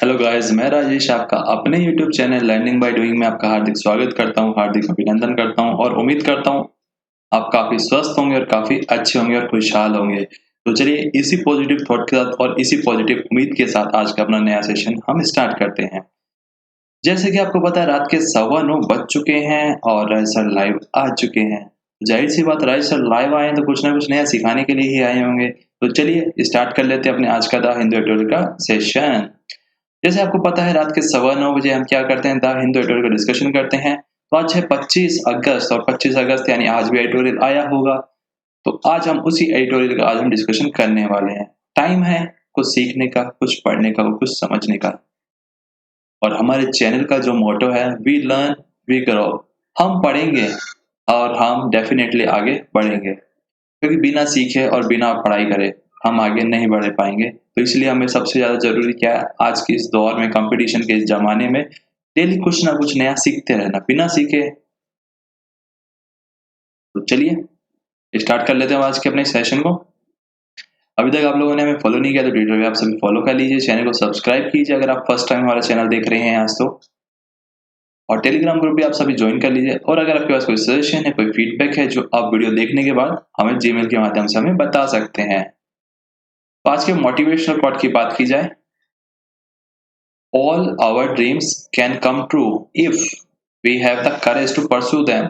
Hello guys, मैं राजेश आपका अपने YouTube channel learning by doing में आपका हार्दिक स्वागत करता हूं, हार्दिक अभिनंदन करता हूं और उम्मीद करता हूं आप काफ़ी स्वस्थ होंगे और काफ़ी अच्छे होंगे और खुशहाल होंगे। तो चलिए इसी पॉजिटिव थॉट के साथ और इसी पॉजिटिव उम्मीद के साथ आज का अपना नया सेशन हम स्टार्ट करते हैं। जैसे कि आपको पता है रात के 9:15 बज चुके हैं और राज सर लाइव आ चुके हैं। ज़ाहिर-सी बात राज सर लाइव आए हैं तो कुछ ना कुछ नया सिखाने के लिए ही आए होंगे। तो चलिए स्टार्ट कर लेते हैं अपने आज का द हिंदू ट्यूटोरियल का सेशन। जैसे आपको पता है रात के 9:15 बजे हम क्या करते हैं द हिंदू एडिटोरियल का डिस्कशन करते हैं। तो आज है 25 अगस्त और 25 अगस्त यानी आज भी एडिटोरियल आया होगा। तो आज हम उसी एडिटोरियल का आज हम डिस्कशन करने वाले हैं। टाइम है कुछ सीखने का, कुछ पढ़ने का और कुछ समझने का। और हमारे चैनल का जो मोटो है वी लर्न वी ग्रो। हम पढ़ेंगे और हम डेफिनेटली आगे बढ़ेंगे, क्योंकि बिना सीखे और बिना पढ़ाई करे हम आगे नहीं बढ़ पाएंगे। तो इसलिए हमें सबसे ज्यादा जरूरी क्या है आज के इस दौर में, कंपटीशन के इस जमाने में डेली कुछ ना कुछ नया सीखते रहना। बिना सीखे तो चलिए स्टार्ट कर लेते हैं आज के अपने सेशन को। अभी तक आप लोगों ने हमें फॉलो नहीं किया तो ट्विटर पे आप सभी फॉलो कर लीजिए, चैनल को सब्सक्राइब कीजिए अगर आप फर्स्ट टाइम हमारा चैनल देख रहे हैं आज तो। और टेलीग्राम ग्रुप भी आप सभी ज्वाइन कर लीजिए। और अगर आपके पास कोई सजेशन है, कोई फीडबैक है जो आप वीडियो देखने के बाद हमें जीमेल के माध्यम से हमें बता सकते हैं। तो आज के मोटिवेशनल कोट की बात की जाए, all our dreams can come true if we have the courage to pursue them।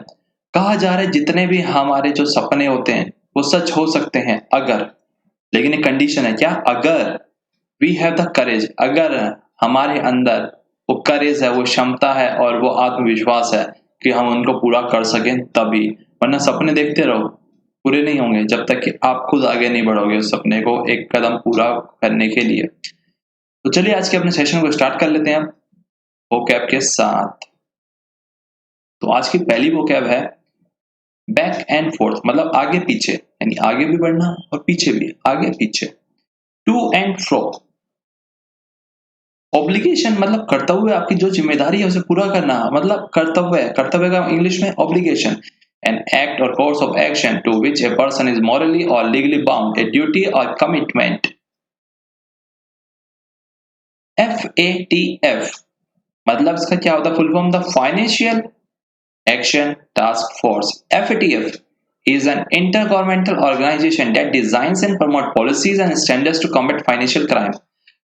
कहा जा रहा है जितने भी हमारे जो सपने होते हैं वो सच हो सकते हैं अगर, लेकिन एक कंडीशन है, क्या? अगर वी हैव द करेज, अगर हमारे अंदर वो करेज है, वो क्षमता है और वो आत्मविश्वास है कि हम उनको पूरा कर सकें तभी। वरना सपने देखते रहो, पूरे नहीं होंगे जब तक कि आप खुद आगे नहीं बढ़ोगे उस सपने को एक कदम पूरा करने के लिए। तो चलिए आज के अपने सेशन को स्टार्ट कर लेते हैं हम वोकैब के साथ। तो आज की पहली वोकैब है बैक एंड फोर्थ, मतलब आगे पीछे, यानी आगे भी बढ़ना और पीछे भी, आगे पीछे। टू एंड फ्रो, ऑब्लिगेशन मतलब कर्तव्य, आपकी जो जिम्मेदारी है उसे पूरा करना, मतलब कर्तव्य। कर्तव्य का इंग्लिश में obligation, an act or course of action to which a person is morally or legally bound, a duty or commitment. FATF मतलब इसका क्या होता है full form? The financial Action Task Force (FATF) is an intergovernmental organization that designs and promotes policies and standards to combat financial crime।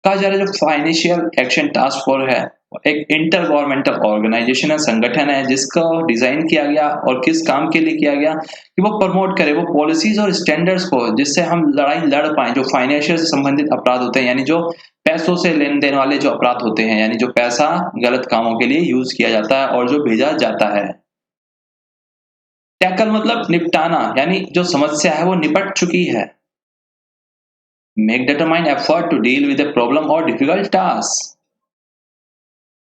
कहा जा रहा है जो फाइनेंशियल एक्शन टास्क फोर्स है एक इंटर गवर्नमेंटल ऑर्गेनाइजेशन है, संगठन है जिसका डिजाइन किया गया और किस काम के लिए किया गया कि वो प्रमोट करे वो पॉलिसीज और स्टैंडर्ड्स को, जिससे हम लड़ाई लड़ पाए जो फाइनेंशियल से संबंधित अपराध होते हैं, यानी जो पैसों से लेन देन वाले जो अपराध होते हैं, यानी जो पैसा गलत कामों के लिए यूज किया जाता है और जो भेजा जाता है। टैकल मतलब निपटाना, यानी जो समस्या है वो निपट चुकी है। Make determined effort to deal with a problem और डिफिकल्ट टास्क।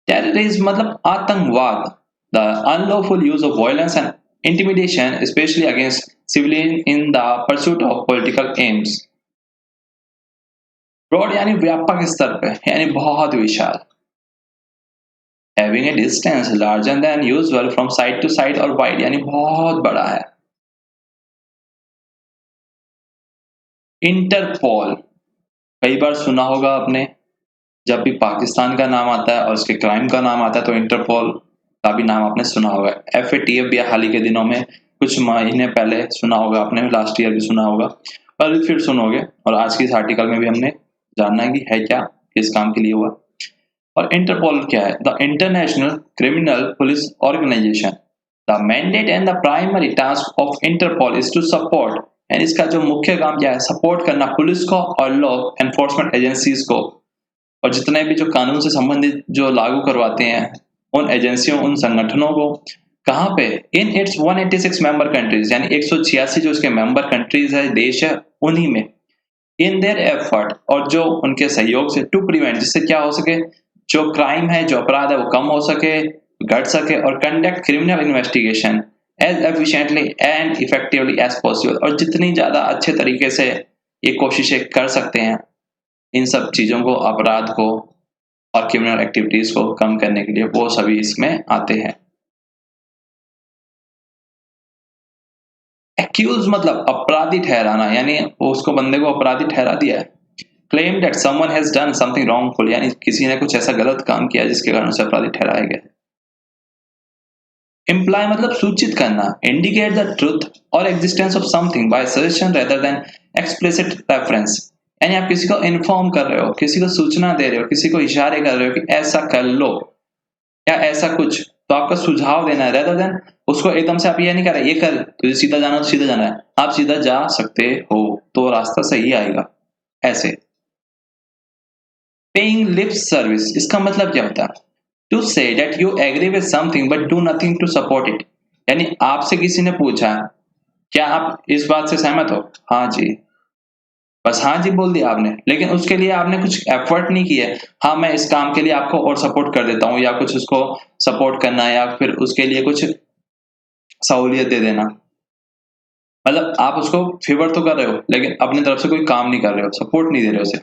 टेररिज्म मतलब आतंकवाद, the unlawful use of violence and intimidation specially against civilian in the pursuit of political aims. Broad यानी व्यापक स्तर पे, यानी बहुत विशाल। Having a distance larger than usual from side to side और वाइड, यानी बहुत बड़ा है। इंटरपोल कई बार सुना होगा आपने, जब भी पाकिस्तान का नाम आता है और उसके क्राइम का नाम आता है तो इंटरपोल का भी नाम आपने सुना होगा। FATF भी हाल ही के दिनों में कुछ महीने पहले सुना होगा आपने, लास्ट ईयर भी सुना होगा और फिर सुनोगे। और आज की इस आर्टिकल में भी हमने जानना है कि है क्या, किस काम के लिए हुआ। और इंटरपोल क्या है? The International Criminal Police Organization. The mandate and the primary task of Interpol is to support, and इसका जो मुख्य काम क्या है? सपोर्ट करना पुलिस को और लॉ एनफोर्समेंट एजेंसीज को, और जितने भी जो कानून से संबंधित जो लागू करवाते हैं उन एजेंसियों, उन संगठनों को। कहाँ पे? इन इट्स 186 मेंबर कंट्रीज, यानी 186 जो इसके मेंबर कंट्रीज है, देश है, उन्हीं में। इन देयर एफर्ट, और जो उनके सहयोग से, टू प्रिवेंट, जिससे क्या हो सके, जो क्राइम है, जो अपराध है वो कम हो सके, घट सके, और conduct criminal investigation as efficiently and effectively as possible, और जितनी ज्यादा अच्छे तरीके से ये कोशिशें कर सकते हैं इन सब चीजों को, अपराध को और क्रिमिनल एक्टिविटीज को कम करने के लिए, वो सभी इसमें आते हैं। एक्यूज मतलब अपराधी ठहराना, यानी उसको बंदे को अपराधी ठहरा दिया है। claim that someone has done something wrongful, यानी किसी ने कुछ ऐसा गलत काम किया जिसके कारण उसे अपराधी ठहराया गया। Imply मतलब सूचित करना, indicate the truth or existence of something by suggestion rather than explicit reference, यानी आप किसी को इन्फॉर्म कर रहे हो, किसी को सूचना दे रहे हो, किसी को इशारे कर रहे हो कि ऐसा कर लो या ऐसा कुछ, तो आपका सुझाव देना है रेदर देन उसको एकदम से आप ये नहीं कर रहे ये कर, तुझे सीधा जाना तो सीधा जाना है, आप सीधा जा सकते हो तो रास्ता सही आएगा। ऐसे पेइंग लिप सर्विस, इसका मतलब क्या होता है? To say that you agree with something but do nothing to support it, यानी आपसे किसी ने पूछा क्या आप इस बात से सहमत हो? हाँ जी, बस हाँ जी बोल दिया आपने, लेकिन उसके लिए आपने कुछ एफर्ट नहीं किया। हाँ, मैं इस काम के लिए आपको और सपोर्ट कर देता हूँ, या कुछ उसको सपोर्ट करना, या फिर उसके लिए कुछ सहूलियत दे देना। मतलब आप उसको फेवर तो कर रहे हो, लेकिन अपनी तरफ से कोई काम नहीं कर रहे हो, सपोर्ट नहीं दे रहे हो उसे।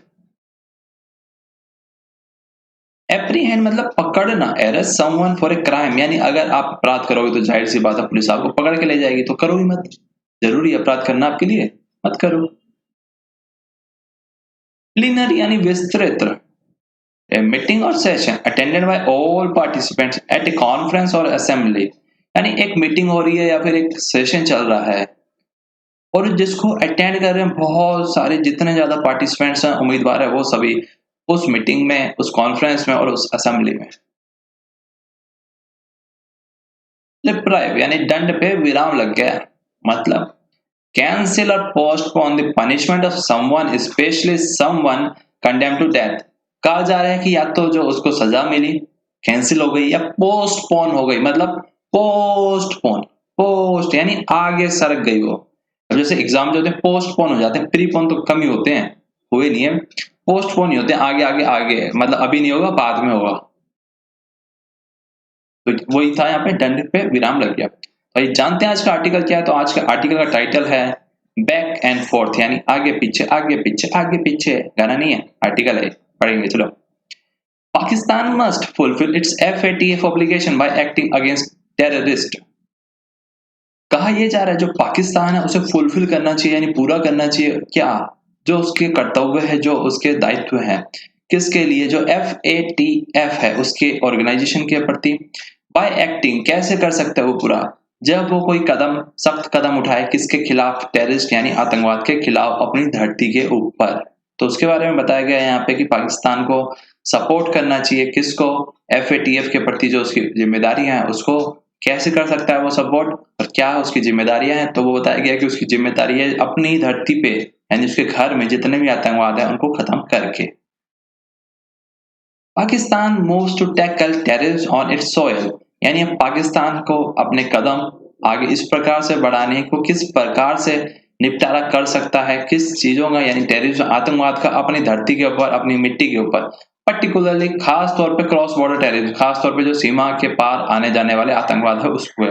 एप्रीहेंड मतलब पकड़ना, arrest someone for a crime, यानी अगर आप अपराध करोगे तो जाहिर सी बात है पुलिस आपको पकड़ के ले जाएगी, तो करो ही मत। जरूरी है अपराध करना आपके लिए? मत करो। प्लीनरी यानी विस्तृत, a meeting or session attended by all participants at a conference or assembly, यानी एक मीटिंग हो रही है या फिर एक सेशन चल रहा है और जिसको अटेंड कर रहे हैं बहुत सारे, जितने ज्यादा पार्टिसिपेंट्स हैं उम्मीदवार है वो सभी उस मीटिंग में, उस कॉन्फ्रेंस में और उस असेंबली में। डिप्राइव यानी दंड पे विराम लग गया, मतलब cancel or postpone the punishment of someone especially someone condemned to death. कहा जा रहा है कि या तो जो उसको सजा मिली कैंसिल हो गई या पोस्टपोन हो गई, मतलब पोस्टपोन, पोस्ट यानी आगे सरक गई वो। अब जैसे एग्जाम जो होते हैं पोस्टपोन हो जाते हैं, प्रीपोन तो कम ही होते हैं, हुए नहीं है, पोस्टपोन ही होते हैं, आगे आगे आगे, मतलब अभी नहीं होगा बाद में होगा। तो वही था, यहाँ पे दंड पे विराम लग गया। भाई जानते हैं आज का आर्टिकल क्या है? तो आज का आर्टिकल का टाइटल है बैक एंड फोर्थ, यानी आगे पीछे आगे पीछे आगे पीछे, गाना नहीं है, आर्टिकल है, पढ़ेंगे चलो। Pakistan must fulfil it's FATF obligation bye acting against terrorist. कहा यह जा रहा है जो पाकिस्तान है उसे फुलफिल करना चाहिए, यानी पूरा करना चाहिए क्या, जो उसके कर्तव्य है, जो उसके दायित्व है, किसके लिए? जो FATF है उसके ऑर्गेनाइजेशन के प्रति। बाय एक्टिंग कैसे कर सकता है वो पूरा? जब वो कोई कदम, सख्त कदम उठाए, किसके खिलाफ? टेररिस्ट यानी आतंकवाद के खिलाफ अपनी धरती के ऊपर। तो उसके बारे में बताया गया है यहाँ पे कि पाकिस्तान को सपोर्ट करना चाहिए, किसको? FATF के प्रति जो उसकी जिम्मेदारियां हैं उसको कैसे कर सकता है वो सपोर्ट, और क्या उसकी जिम्मेदारियां हैं? तो वो बताया गया कि उसकी जिम्मेदारी है अपनी धरती पे, यानी उसके घर में जितने भी आतंकवाद है उनको खत्म करके। Pakistan moves to tackle terrorism on its soil, यानी अब पाकिस्तान को अपने कदम आगे इस प्रकार से बढ़ाने को, किस प्रकार से निपटारा कर सकता है, किस चीजों का, यानी टेररिज्म आतंकवाद का अपनी धरती के ऊपर, अपनी मिट्टी के ऊपर, पर्टिकुलरली खास तौर पे क्रॉस बॉर्डर टेररिज्म, खास तौर पे जो सीमा के पार आने जाने वाले आतंकवाद है उसको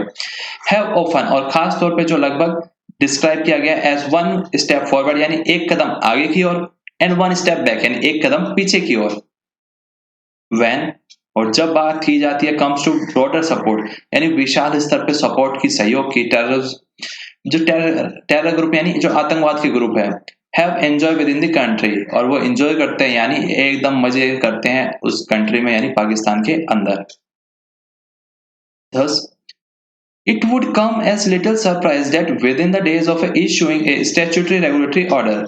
हैव ओपन, और खास तौर पे जो लगभग डिस्क्राइब किया गया एज वन स्टेप फॉरवर्ड, यानी एक कदम आगे की ओर, एंड वन स्टेप बैक यानी एक कदम पीछे की ओर। व्हेन और जब बात की जाती है कम्स टू ब्रॉडर सपोर्ट, यानी विशाल स्तर पे सपोर्ट की, सहयोग की, जो टेरर ग्रुप यानी जो आतंकवाद के ग्रुप है, have enjoy with in the country, और वो एंजॉय करते हैं यानी एकदम मजे करते हैं उस कंट्री में, यानी पाकिस्तान के अंदर। Thus, it would come as little surprise that within the days of issuing a statutory regulatory order,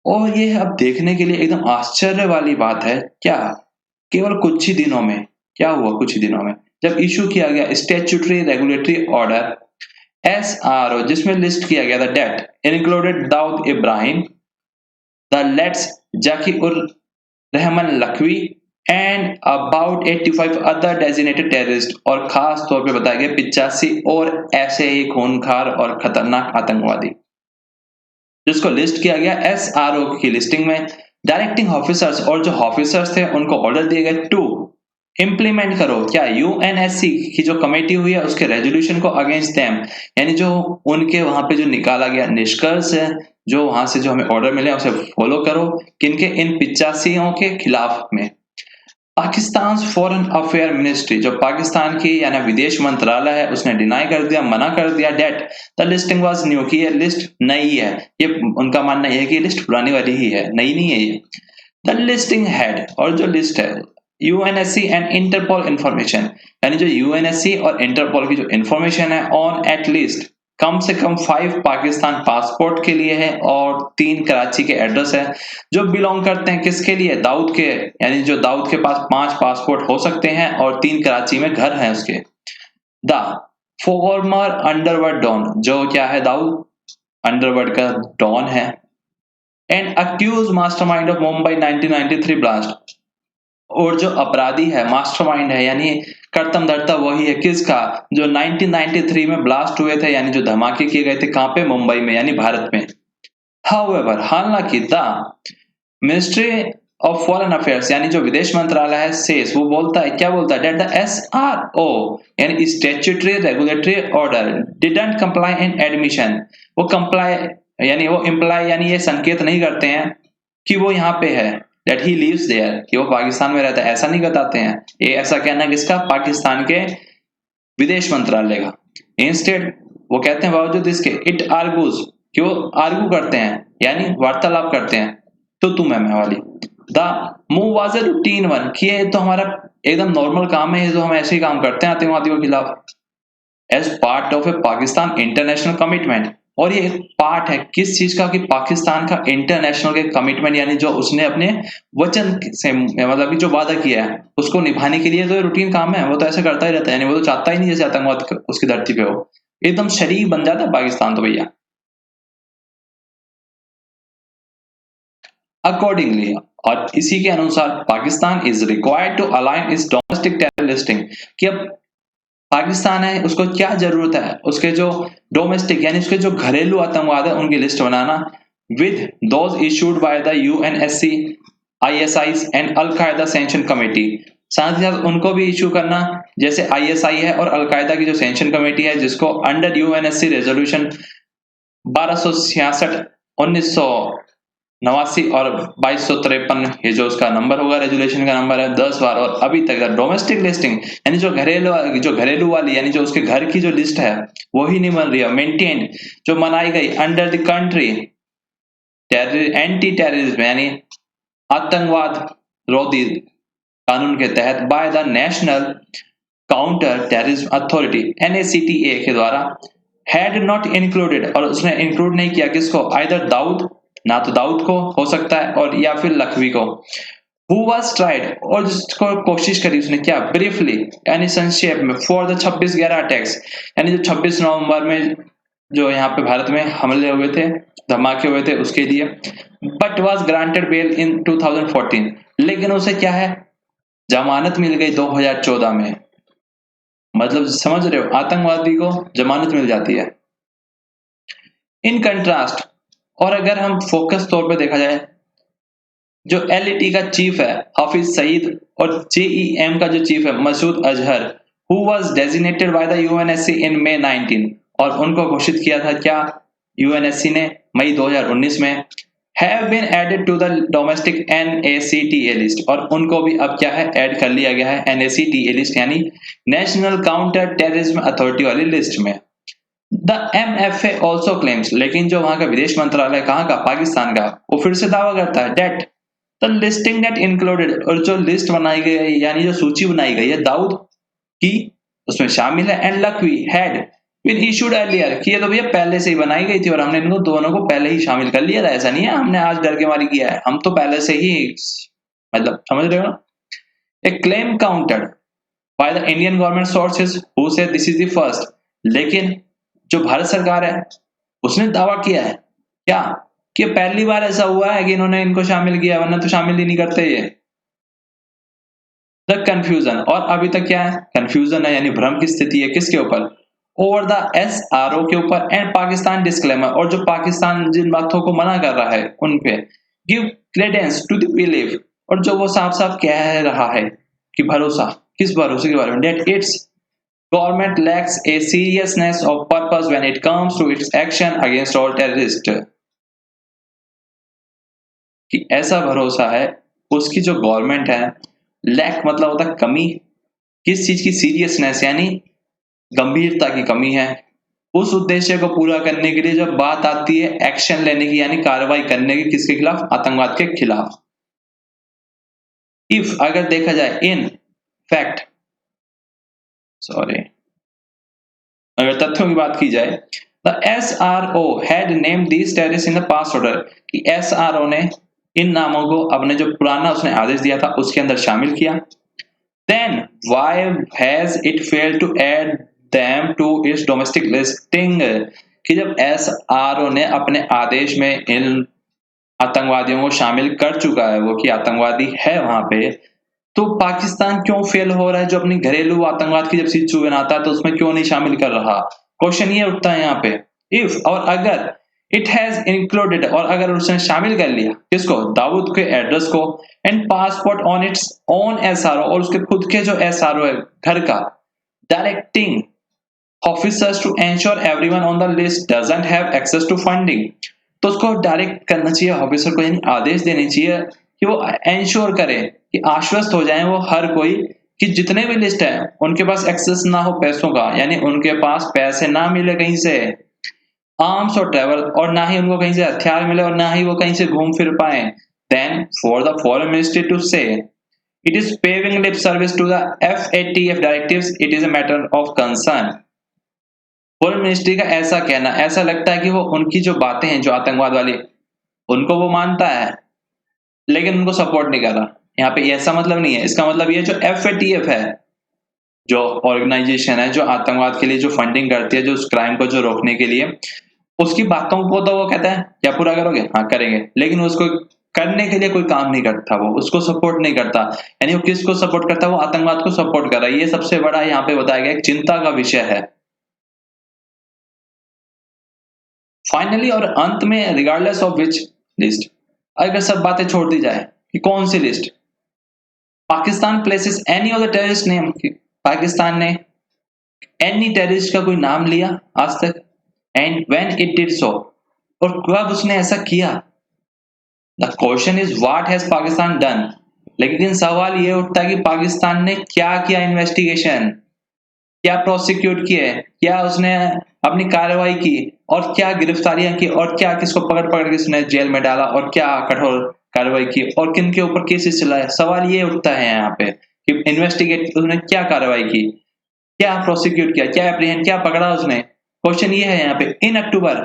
और ये अब देखने के लिए एकदम आश्चर्य वाली बात है क्या, केवल कुछ ही दिनों में, क्या हुआ कुछ ही दिनों में, जब इशू किया गया स्टैट्यूटरी रेगुलेटरी ऑर्डर SRO, जिसमें लिस्ट किया गया था that included Dawood Ibrahim, the LeT's Zaki ur Rehman Lakhvi and about 85 other designated terrorist, और खास तौर पे बताया गया 85 और ऐसे ही खूनखार और खतरनाक आतंकवादी, जिसको लिस्ट किया गया SRO की लिस्टिंग में। डायरेक्टिंग ऑफिसर्स, और जो ऑफिसर्स थे उनको ऑर्डर दिए गए टू इंप्लीमेंट करो क्या, UNSC की जो कमेटी हुई है उसके रेजोल्यूशन को अगेंस्ट देम, यानी जो उनके वहां पे जो निकाला गया निष्कर्ष है, जो वहां से जो हमें ऑर्डर मिले उसे फॉलो करो, किनके? इन 85 के खिलाफ में। पाकिस्तान फॉरेन अफेयर मिनिस्ट्री, जो पाकिस्तान की यानी विदेश मंत्रालय है, उसने डिनाई कर दिया, मना कर दिया that the listing was new, कि ये लिस्ट नई है। ये उनका मानना है कि लिस्ट पुरानी वाली ही है, नई नहीं है ये। द लिस्टिंग हेड, और जो लिस्ट है यूएनएससी एंड इंटरपोल इंफॉर्मेशन, यानी जो यूएनएससी और इंटरपोल की जो इंफॉर्मेशन है ऑन एटलीस्ट कम से कम 5 पाकिस्तान पासपोर्ट के लिए है और 3 कराची के एड्रेस है, जो बिलोंग करते हैं किसके लिए, दाऊद के, यानी जो दाऊद के पास 5 पासपोर्ट हो सकते हैं और 3 कराची में घर है उसके। द फॉर्मर अंडरवर्ल्ड डॉन, जो क्या है, दाऊद अंडरवर्ल्ड का डॉन है, and accuse mastermind of Mumbai 1993 blast, और जो अपराधी है, मास्टरमाइंड है, यानी कर्तम धर्ता वही है, किसका, जो 1993 में ब्लास्ट हुए थे, यानी जो धमाके किए गए थे, कहां पे, मुंबई में, यानी भारत में। हाउएवर, हालांकि the ministry of foreign affairs, यानी जो विदेश मंत्रालय है, सेस, वो बोलता है, क्या बोलता है, दैट द एसआरओ यानी statutory regulatory order didn't comply in admission, वो कंप्लाई यानी वो इम्प्लाई यानी ये संकेत नहीं करते हैं कि वो यहाँ पे है, दैट ही लिव्स देयर, कि वो पाकिस्तान में रहता है, ऐसा नहीं बताते हैं। ये ऐसा कहना किसका, पाकिस्तान के विदेश मंत्रालय का। इंस्टेड वो कहते हैं बावजूद इसके, इट आर्गूज, कि वो आर्गू करते हैं यानी वार्तालाप करते हैं, तो तुम है मैं वाली। The move was a routine one, कि ये तो हमारा एकदम नॉर्मल काम है, ये तो हम ऐसे ही काम करते हैं आतंकवादियों के खिलाफ, as part of a Pakistan international commitment. और ये एक पार्ट है किस चीज का, कि पाकिस्तान का इंटरनेशनल के कमिटमेंट, यानी जो उसने अपने वचन से, मतलब कि जो वादा किया है उसको निभाने के लिए, तो रूटीन काम है, वो तो ऐसा करता ही रहता है, यानी वो तो चाहता ही नहीं जैसे आतंकवाद उसकी धरती पे हो, एकदम शरीक बन जाता है पाकिस्तान तो भैया। अकॉर्डिंगली, और इसी के अनुसार, Pakistan is required to align its domestic terror listing, कि अब पाकिस्तान है उसको क्या जरूरत है, उसके जो डोमेस्टिक यानी उसके जो घरेलू आतंकवाद है उनकी लिस्ट बनाना, with those issued by the UNSC, ISI and Al Qaeda sanction committee, साथ ही साथ उनको भी इशू करना, जैसे आईएसआई है और अल कायदा की जो सैंक्शन कमेटी है, जिसको अंडर यूएनएससी रेजोल्यूशन 1266 1989 और 2253, ये जो उसका नंबर होगा, रेजुलेशन का नंबर है, 10 बार, और अभी तक डोमेस्टिक लिस्टिंग यानी जो घरेलू वाली यानी जो उसके घर की जो लिस्ट है वही नहीं बन रही है, मेंटेन जो बनाई गई under the country anti terrorism यानी आतंकवाद रोधी कानून के तहत by the national counter terrorism authority NACTA के द्वारा, हैड नॉट इंक्लूडेड, और उसने इंक्लूड नहीं किया किसको, आइदर दाऊद, ना तो दाऊद को हो सकता है, और या फिर लखवी को, हु वाज ट्राइड, और जिसको कोशिश करी उसने, क्या, ब्रीफली यानी संक्षेप में, फॉर द 26/11 अटैक्स, यानी जो 26 नवंबर में जो यहाँ पे भारत में हमले हुए थे, धमाके हुए थे, उसके लिए, बट वाज ग्रांटेड बेल इन 2014, लेकिन उसे क्या है, जमानत मिल गई 2014 में, मतलब समझ रहे हो, आतंकवादी को जमानत मिल जाती है। इन कंट्रास्ट, और अगर हम फोकस तौर पे देखा जाए, जो एलईटी का चीफ है हाफिज सईद, और जेईएम का जो चीफ है Masood Azhar, who was designated by the UNSC in May 19, और उनको घोषित किया था क्या, यूएनएससी ने मई 2019 में, have been added to the domestic NACTA list, और उनको भी अब क्या है, ऐड कर लिया गया है एनएसीटीए लिस्ट, यानी नेशनल काउंटर टेररिज्म अथॉरिटी वाली लिस्ट में। द एमएफए ऑल्सो क्लेम्स, लेकिन जो वहां का विदेश मंत्रालय कहाँ का, पाकिस्तान का, वो फिर से दावा करता है that the listing that included, और जो लिस्ट बनाई गई है यानी जो सूची बनाई गई है दाऊद की, उसमें शामिल है, and Lakhvi had been issued earlier, कि ये तो भैया पहले से ही बनाई गई थी और हमने इनको दोनों को पहले ही शामिल कर लिया था, ऐसा नहीं है हमने आज डर के मारी किया है, हम तो पहले से ही, मतलब समझ रहे हो ना। A claim countered by the Indian government sources who said this is the first, लेकिन जो भारत सरकार है उसने दावा किया है क्या, कि पहली बार ऐसा हुआ है कि इन्होंने इनको शामिल किया, वरना तो शामिल ही नहीं करते ये। द कंफ्यूजन, और अभी तक क्या है, कंफ्यूजन है, यानी भ्रम की स्थिति है, किसके ऊपर, ओवर द एसआरओ के ऊपर, एंड पाकिस्तान डिस्क्लेमर, और जो पाकिस्तान जिन बातों को मना कर रहा है उन पे, give credence to the belief, और जो वो साफ साफ कह रहा है कि भरोसा, किस भरोसे के बारे में, that its government lacks a seriousness of purpose when it comes to its action against all terrorists, कि ऐसा भरोसा है उसकी जो गवर्नमेंट है लैक मतलब होता है कमी, किस चीज की सीरियसनेस यानी गंभीरता की कमी है। उस उद्देश्य को पूरा करने के लिए जब बात आती है एक्शन लेने की यानी कार्रवाई करने की, किसके खिलाफ? आतंकवाद के खिलाफ। इफ अगर देखा जाए इन फैक्ट, सॉरी, अगर तथ्यों की बात की जाए, the SRO had name these terrorist in the past order, कि SRO ने इन नामों को अपने जो पुराना उसने आदेश दिया था उसके अंदर शामिल किया। Then why has it failed to add them to its domestic listing, कि जब SRO ने अपने आदेश में इन आतंकवादियों को शामिल कर चुका है वो, कि आतंकवादी है वहां पे, तो पाकिस्तान क्यों फेल हो रहा है? जो अपनी घरेलू आतंकवाद की जब सिचुएशन आता है तो उसमें क्यों नहीं शामिल कर रहा? क्वेश्चन ये उठता है यहाँ पे। इफ और अगर इट हैज इंक्लूडेड, और अगर उसने शामिल कर लिया किसको? दाऊद के एड्रेस को, and passport on its own SRO, और उसके खुद के जो SRO है घर का, directing officers to ensure everyone on the list doesn't have access to funding, तो उसको डायरेक्ट करना चाहिए ऑफिसर को, यानी आदेश देने चाहिए कि वो एंश्योर करे, कि आश्वस्त हो जाए वो हर कोई, कि जितने भी लिस्ट है उनके पास एक्सेस ना हो पैसों का, यानी उनके पास पैसे ना मिले कहीं से आर्म्स और ट्रेवल, और ना ही उनको कहीं से हथियार मिले, और ना ही वो कहीं से घूम फिर पाए। Then for the foreign ministry to say it is paving lip service to the FATF directives, it is a matter of concern. Foreign ministry का ऐसा कहना, ऐसा लगता है कि वो उनकी जो बातें हैं जो आतंकवाद वाली, उनको वो मानता है लेकिन उनको सपोर्ट नहीं कर रहा। यहाँ पे ऐसा मतलब नहीं है, इसका मतलब ये जो FATF है, जो ऑर्गेनाइजेशन है जो आतंकवाद के लिए जो फंडिंग करती है, जो उस क्राइम को जो रोकने के लिए, उसकी बातों को तो वो कहता है क्या पूरा करोगे? हाँ करेंगे, लेकिन उसको करने के लिए कोई काम नहीं करता, वो उसको सपोर्ट नहीं करता। यानी वो किसको सपोर्ट करता है? वो आतंकवाद को सपोर्ट कर रहा है। ये सबसे बड़ा यहाँ पे बताया गया एक चिंता का विषय है। फाइनली और अंत में, रिगार्डलेस ऑफ विच लिस्ट, अगर सब बातें छोड़ दी जाए कि कौन सी list, Pakistan places any of the terrorist name, Pakistan ने एनी टेररिस्ट का कोई नाम लिया आज तक? And when it did so, और कब उसने ऐसा किया? The question is what has Pakistan done, लेकिन सवाल ये उठता है कि पाकिस्तान ने क्या किया? इन्वेस्टिगेशन क्या प्रोसिक्यूट किए, क्या उसने अपनी कार्रवाई की, और क्या गिरफ्तारियां की, और क्या किसको पकड़ पकड़ के उसने जेल में डाला, और क्या कठोर कार्रवाई की, और किन के ऊपर केसेस चलाए? सवाल ये उठता है यहाँ पे कि इन्वेस्टिगेट उसने क्या कार्रवाई की, क्या प्रोसिक्यूट किया, क्या एप्रीहेंड, क्या पकड़ा उसने? क्वेश्चन ये है यहाँ पे। इन अक्टूबर,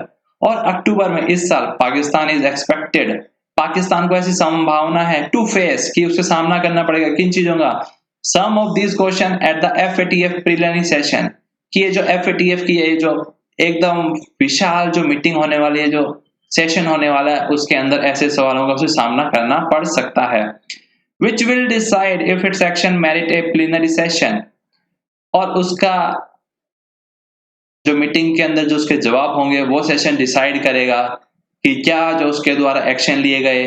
और अक्टूबर में इस साल, पाकिस्तान इज एक्सपेक्टेड, पाकिस्तान को ऐसी संभावना है टू फेस, कि उससे सामना करना पड़ेगा किन चीजों का? Some of these question at the FATF preliminary session, कि ये जो FATF की ये जो एकदम विशाल जो मीटिंग होने वाली है, जो सेशन होने वाला है, उसके अंदर ऐसे सवालों का उसे सामना करना पड़ सकता है। Which will decide if it's action merit A plenary session, और उसका जो मीटिंग के अंदर जो उसके जवाब होंगे वो सेशन डिसाइड करेगा कि क्या जो उसके द्वारा एक्शन लिए गए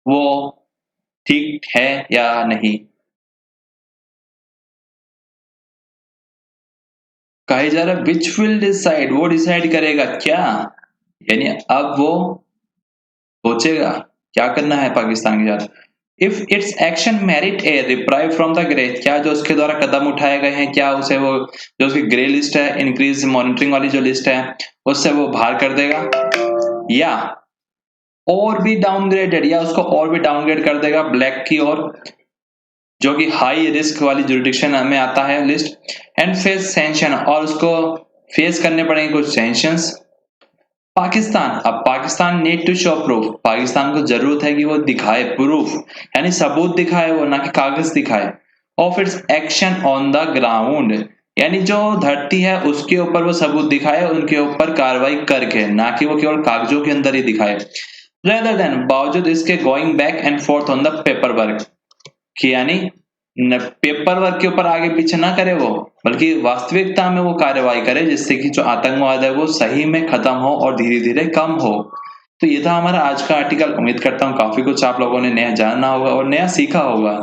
वो ठीक है या नहीं। कहे जा रहा है विच विल डिसाइड, वो डिसाइड करेगा क्या, यानी अब वो सोचेगा क्या करना है पाकिस्तान के साथ। If it's action merit A reprieve from the grey, क्या जो उसके द्वारा कदम उठाए गए हैं, क्या उसे वो जो उसकी ग्रे लिस्ट है, इंक्रीज मॉनिटरिंग वाली जो लिस्ट है, उससे वो बाहर कर देगा, या और भी डाउनग्रेडेड, या उसको और भी डाउनग्रेड कर देगा ब्लैक की ओर, जो कि हाई रिस्क वाली जुरिडिक्शन में आता है लिस्ट, एंड फेस सैंक्शन, और उसको फेस करने पड़ेंगे कुछ सैंक्शंस। पाकिस्तान, अब Pakistan need to show proof, Pakistan को जरूरत है कि वो दिखाए प्रूफ, यानी सबूत दिखाए, वो ना कि कागज दिखाए, of its action on the ground, यानी जो धरती है उसके ऊपर वो सबूत दिखाए, उनके ऊपर कार्रवाई करके, ना कि वो केवल कागजों के अंदर ही दिखाए। रेदर देन, बावजूद इसके going back and fourth on the paper work, कि यानी पेपर वर्क के ऊपर आगे पीछे ना करे वो, बल्कि वास्तविकता में वो कार्रवाई करे, जिससे कि जो आतंकवाद है वो सही में खत्म हो और धीरे धीरे कम हो। तो ये था हमारा आज का आर्टिकल। उम्मीद करता हूँ काफी कुछ आप लोगों ने नया जानना होगा और नया सीखा होगा।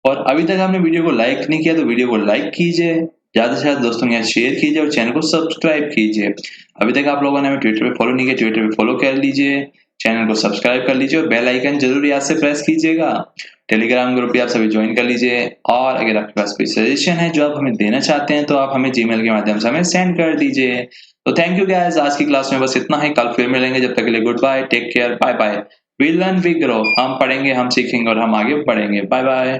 और अभी तक आपने वीडियो को लाइक नहीं किया तो वीडियो को लाइक कीजिए, ज्यादा से ज्यादा दोस्तों के साथ शेयर कीजिए, और चैनल को सब्सक्राइब कीजिए। अभी तक आप लोगों ने हमें ट्विटर पे फॉलो नहीं किया, ट्विटर पे फॉलो कर लीजिए। चैनल को सब्सक्राइब कर लीजिए और बेल आइकन जरूर याद से प्रेस कीजिएगा। टेलीग्राम ग्रुप भी आप सभी ज्वाइन कर लीजिए और अगर आपके पास कोई सजेशन है जो आप हमें देना चाहते हैं तो आप हमें जीमेल के माध्यम से हमें सेंड कर दीजिए। तो थैंक यू गाइस, आज की क्लास में बस इतना ही। कल फिर मिलेंगे, जब तक के लिए goodbye, take care, bye bye. We learn we grow. हम पढ़ेंगे, हम सीखेंगे और हम आगे बढ़ेंगे। Bye bye.